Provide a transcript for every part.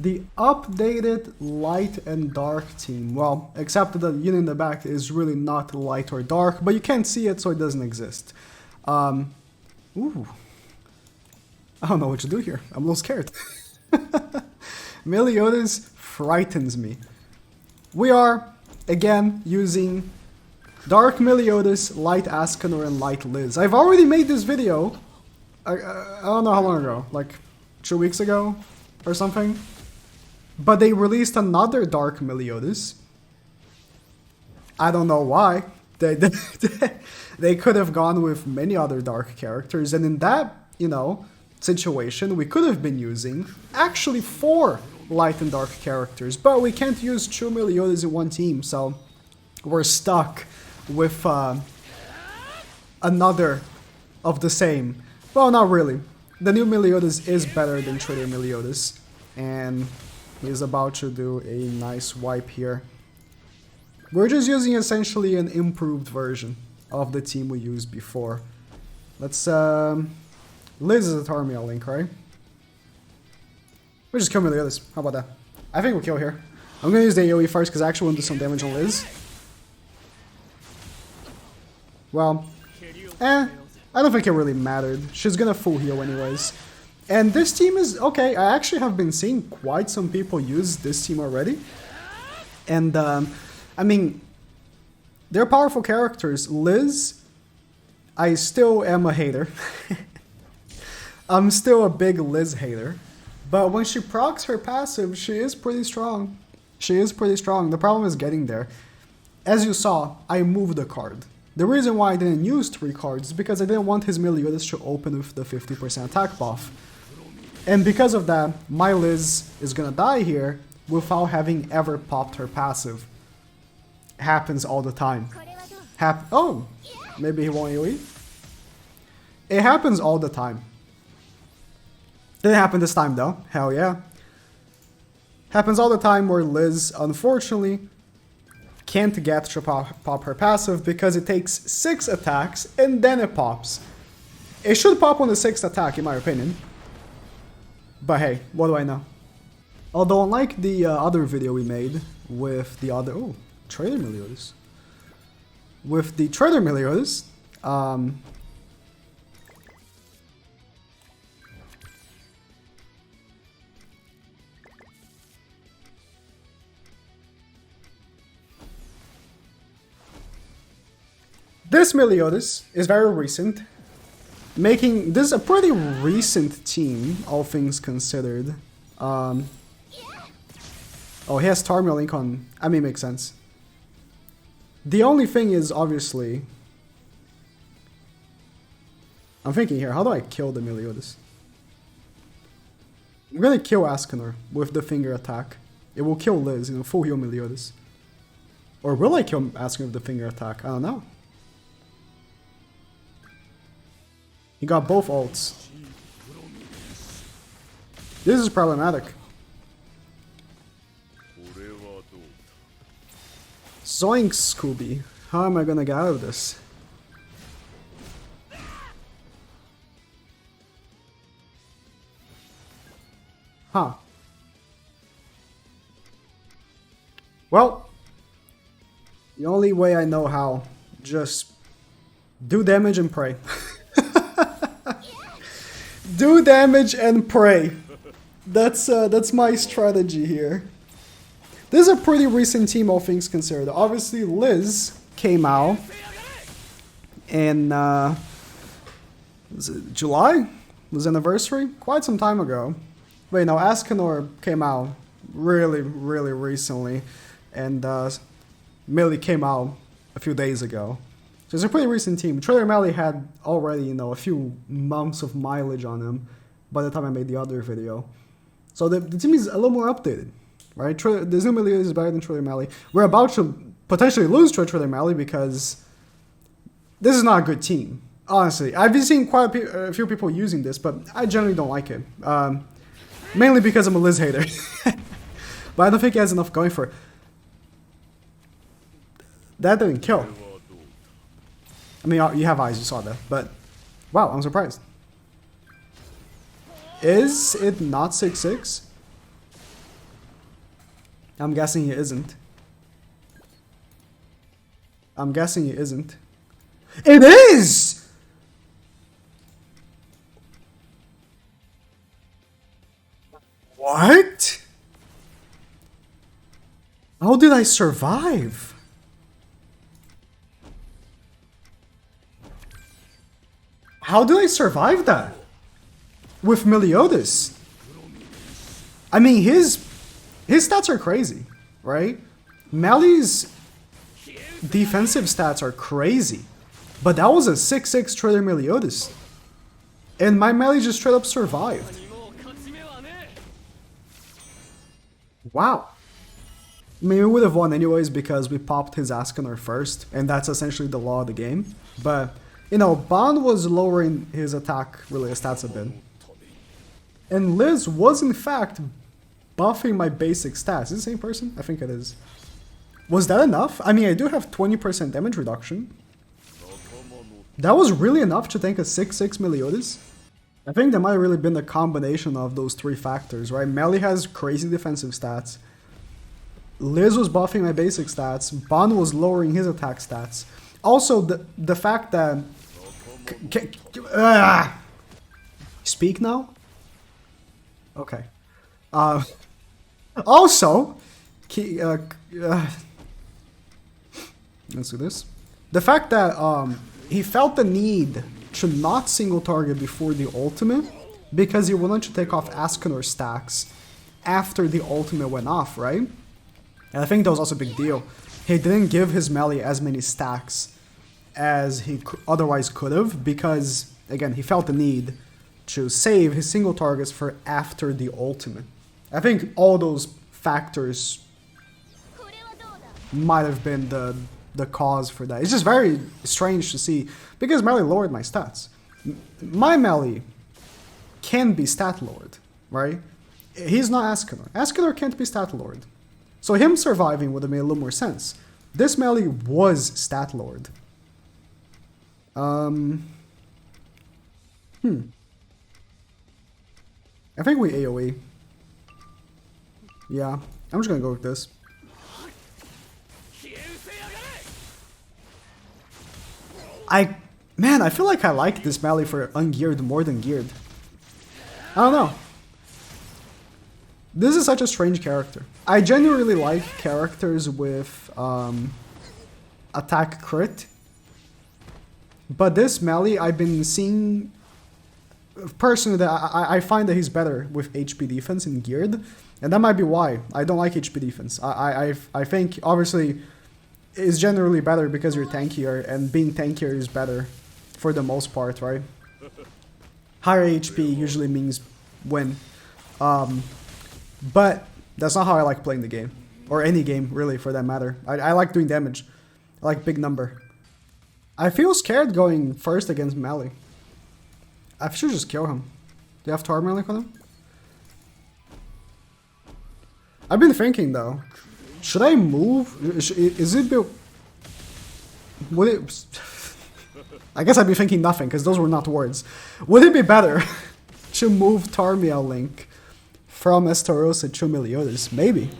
The updated light and dark team. Well, except that the unit in the back is really not light or dark, but you can't see it, so it doesn't exist. Ooh. I don't know what to do here. I'm a little scared. Meliodas frightens me. We are, again, using Dark Meliodas, Light Ascanor, and Light Liz. I've already made this video, I don't know how long ago, like 2 weeks ago or something. But they released another Dark Meliodas. I don't know why. They could have gone with many other dark characters, and in that, you know, situation, we could have been using actually 4 light and dark characters, but we can't use 2 Meliodas in one team, so we're stuck with another of the same. Well, not really. The new Meliodas is better than Trader Meliodas, and he's about to do a nice wipe here. We're just using essentially an improved version of the team we used before. Let's Liz is a Tarmiel link, right? We'll just kill Meliodas. How about that? I think we'll kill here. I'm gonna use the AoE first because I actually want to do some damage on Liz. Well, I don't think it really mattered. She's gonna full heal anyways. And this team is okay. I actually have been seeing quite some people use this team already. And I mean, they're powerful characters. Liz, I still am a hater. I'm still a big Liz hater. But when she procs her passive, she is pretty strong. She is pretty strong. The problem is getting there. As you saw, I moved a card. The reason why I didn't use 3 cards is because I didn't want his Meliodas to open with the 50% attack buff. And because of that, my Liz is gonna die here without having ever popped her passive. Happens all the time. Oh, maybe he won't AoE? It happens all the time. Didn't happen this time though, hell yeah. Happens all the time where Liz, unfortunately, can't get to pop her passive because it takes 6 attacks and then it pops. It should pop on the 6th attack in my opinion. But hey, what do I know? Although unlike the other video we made with the other... Oh, Trader Meliodas. With the Trader Meliodas, this Meliodas is very recent, making this a pretty recent team, all things considered. Oh, he has Tarmiel Link on, I mean, makes sense. The only thing is, obviously, I'm thinking here, how do I kill the Meliodas? I'm gonna kill Ascanor with the finger attack. It will kill Liz, you know, full heal Meliodas. Or will I kill Ascanor with the finger attack? I don't know. He got both ults. This is problematic. Zoink, Scooby. How am I gonna get out of this? Huh. Well, the only way I know how, just do damage and pray. Do damage and pray. That's my strategy here. This is a pretty recent team, all things considered. Obviously, Liz came out in was it July? Was anniversary? Quite some time ago. But you know, Ascanor came out really recently, and Millie came out a few days ago. So it's a pretty recent team. Trader Melly had already, you know, a few months of mileage on him by the time I made the other video. So the team is a little more updated, right? This new Melly is better than Trader Melly. We're about to potentially lose to Trader Melly because this is not a good team. Honestly, I've been seeing quite a few people using this, but I generally don't like it. Mainly because I'm a Liz hater. But I don't think he has enough going for it. That didn't kill. I mean, you have eyes, you saw that, but wow, I'm surprised. Is it not 6-6? I'm guessing he isn't. I'm guessing he isn't. It is! What? How did I survive? How did I survive that? With Meliodas? I mean, his stats are crazy, right? Melly's defensive stats are crazy. But that was a 6-6 Trader Meliodas. And my Melly just straight up survived. Wow. I mean, we would have won anyways because we popped his Ascanor first, and that's essentially the law of the game. But, you know, Bond was lowering his attack-related stats a bit. And Liz was, in fact, buffing my basic stats. Is it the same person? I think it is. Was that enough? I mean, I do have 20% damage reduction. That was really enough to tank a 6-6 Meliodas? I think that might have really been the combination of those three factors, right? Melly has crazy defensive stats. Liz was buffing my basic stats. Bond was lowering his attack stats. Also, the fact that... Speak now? Okay. Also... let's do this. The fact that he felt the need to not single target before the ultimate because he wanted to take off Ascanor stacks after the ultimate went off, right? And I think that was also a big deal. He didn't give his melee as many stacks as he otherwise could have because, again, he felt the need to save his single targets for after the ultimate. I think all those factors might have been the cause for that. It's just very strange to see because melee lowered my stats. My melee can be stat lowered, right? He's not Ascanor. Ascanor can't be stat lowered. So him surviving would have made a little more sense. This melee was stat lowered. I think we AoE. Yeah, I'm just gonna go with this. Man, I feel like I like this melee for ungeared more than geared. I don't know. This is such a strange character. I genuinely like characters with attack crit. But this melee, I've been seeing... Personally, that I find that he's better with HP defense in geared. And that might be why. I don't like HP defense. I think, obviously, it's generally better because you're tankier. And being tankier is better for the most part, right? Higher HP usually means win. But that's not how I like playing the game. Or any game, really, for that matter. I like doing damage. I like big number. I feel scared going first against melee. I should just kill him. Do you have Tar melee on him? I've been thinking, though. Should I move? Is it... Would it... I guess I'd be thinking nothing, because those were not words. Would it be better to move Tarmiel Link from Estarossa to Meliodas? Maybe.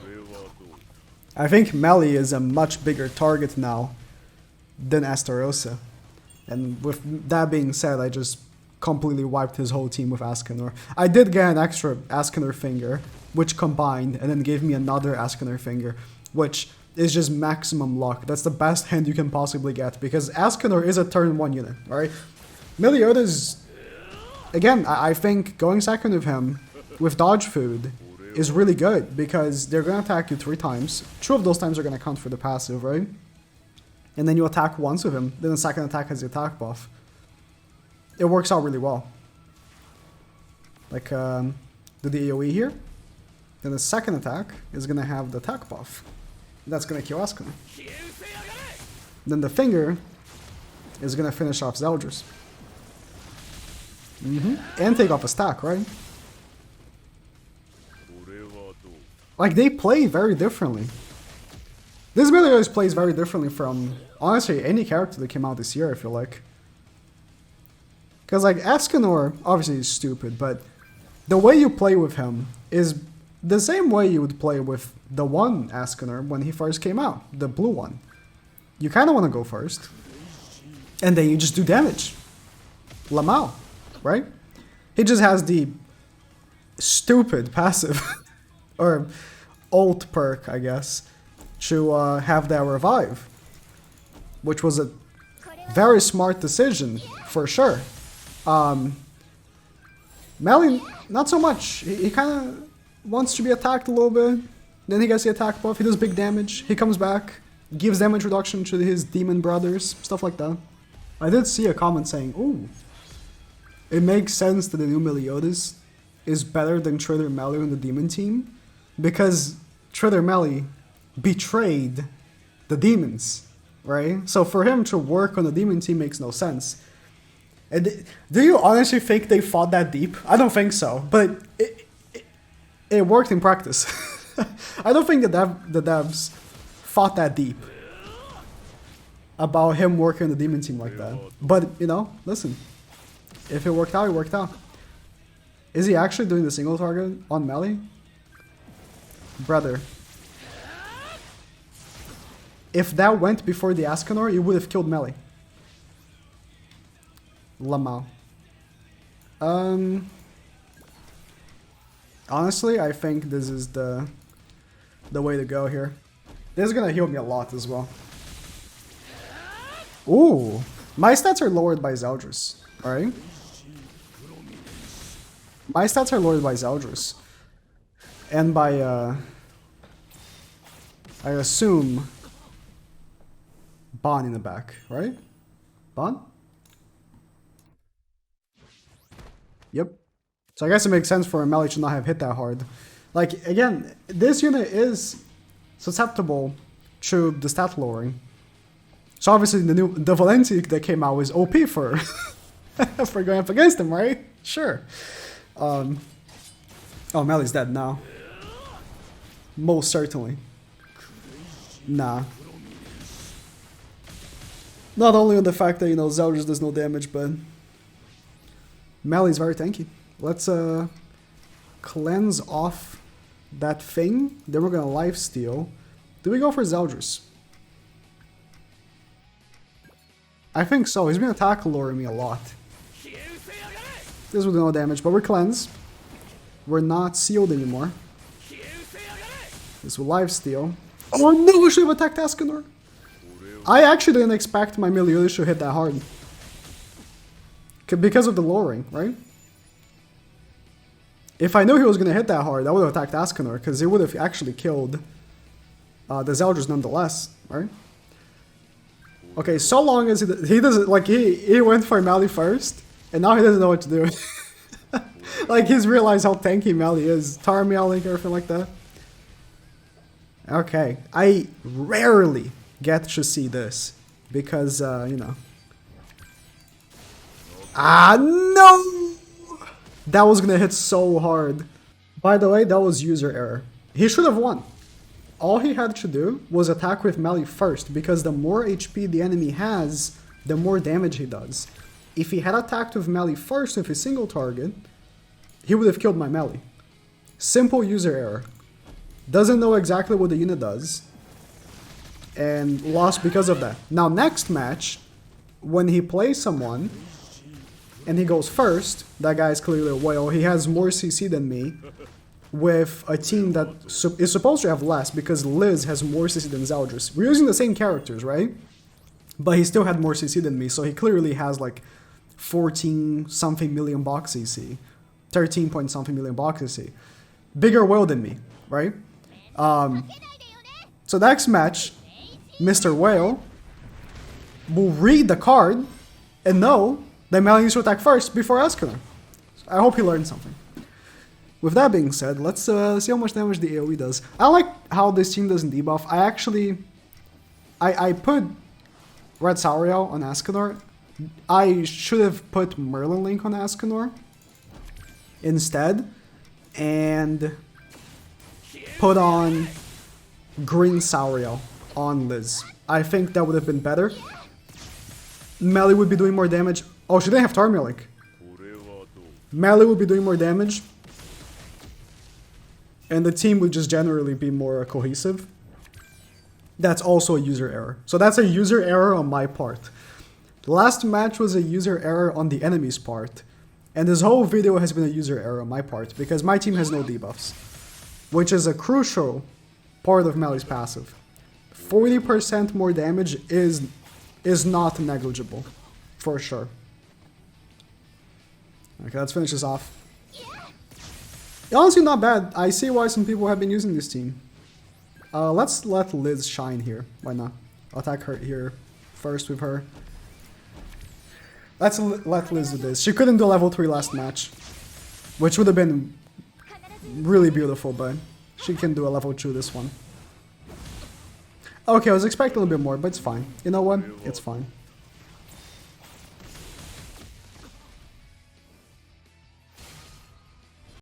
I think melee is a much bigger target now than Estarossa. And with that being said, I just completely wiped his whole team with Ascanor. I did get an extra Ascanor finger, which combined, and then gave me another Ascanor finger, which is just maximum luck. That's the best hand you can possibly get, because Ascanor is a turn 1 unit, alright? Meliodas, again, I think going second with him, with dodge food, is really good, because they're going to attack you 3 times. 2 of those times are going to count for the passive, right? And then you attack once with him, then the second attack has the attack buff. It works out really well. Like, do the AoE here. Then the second attack is going to have the attack buff. That's going to kill Ascanor. Then the finger is going to finish off Zeldris. And take off a stack, right? Like, they play very differently. This Meliodas plays very differently from, honestly, any character that came out this year, I feel like. Because, like, Ascanor, obviously, is stupid, but the way you play with him is the same way you would play with the one Askener when he first came out, the blue one. You kind of want to go first, and then you just do damage. Lamau, right? He just has the stupid passive, or ult perk, I guess, to have that revive, which was a very smart decision, for sure. Melee, not so much. He kind of wants to be attacked a little bit, then he gets the attack buff, he does big damage, he comes back, gives damage reduction to his demon brothers, stuff like that. I did see a comment saying, ooh, it makes sense that the new Meliodas is better than Trader Melee in the demon team, because Trader Melee betrayed the demons, right? So for him to work on the demon team makes no sense. And do you honestly think they fought that deep? I don't think so, but it worked in practice. I don't think the devs fought that deep about him working on the demon team like that. But, you know, listen, if it worked out, it worked out. Is he actually doing the single target on Melee? Brother. If that went before the Ascanor, it would have killed Melee. Lamau. Honestly, I think this is the way to go here. This is gonna heal me a lot as well. Ooh, my stats are lowered by Zeldris. Alright. My stats are lowered by Zeldris. And by, I assume, Bon in the back, right? Bon? Yep. So I guess it makes sense for a Melee to not have hit that hard. Like, again, this unit is susceptible to the stat lowering. So obviously the Valenti that came out was OP for for going up against him, right? Sure. Oh, Melee's dead now. Most certainly. Nah. Not only on the fact that, you know, Zeldris does no damage, but Melee's very tanky. Let's cleanse off that thing. Then we're gonna lifesteal. Do we go for Zeldris? I think so. He's been attack lowering me a lot. This will do no damage, but we're cleansed. We're not sealed anymore. This will lifesteal. Oh no, I should have attacked Ascanor. I actually didn't expect my Meliodas to hit that hard. Because of the lowering, right? If I knew he was going to hit that hard, I would have attacked Ascanor, because it would have actually killed the Zeldris nonetheless, right? Okay, so long as he doesn't, like, he went for Melee first, and now he doesn't know what to do. Like, he's realized how tanky Melee is. Tar Melee, everything like that. Okay, I rarely get to see this, because, you know. Ah, no! That was gonna hit so hard. By the way, that was user error. He should have won. All he had to do was attack with Melee first, because the more HP the enemy has, the more damage he does. If he had attacked with Melee first with a single target, he would have killed my Melee. Simple user error. Doesn't know exactly what the unit does, and lost because of that. Now next match, when he plays someone, and he goes first, that guy is clearly a whale, he has more CC than me, with a team that is supposed to have less, because Liz has more CC than Zeldris. We're using the same characters, right? But he still had more CC than me, so he clearly has like 14 something million box CC. 13 point something million box CC. Bigger whale than me, right? So next match, Mr. Whale will read the card and know that Melee needs to attack first before Ascanor. I hope he learned something. With that being said, let's see how much damage the AoE does. I like how this team doesn't debuff. I put Red Sauriel on Ascanor. I should have put Merlin Link on Ascanor instead, and put on Green Sauriel on Liz. I think that would have been better. Melee would be doing more damage. Oh, she didn't have Tarmielic. Melee would be doing more damage. and the team would just generally be more cohesive. That's also a user error. So that's a user error on my part. The last match was a user error on the enemy's part. And this whole video has been a user error on my part because my team has no debuffs, which is a crucial part of Melee's passive. 40% more damage is not negligible, for sure. Okay, let's finish this off. Honestly, not bad. I see why some people have been using this team. Let's let Liz shine here. Why not? I'll attack her here first with her. Let's let Liz do this. She couldn't do level 3 last match, which would have been really beautiful, but she can do a level 2 this one. Okay, I was expecting a little bit more, but it's fine. You know what? It's fine.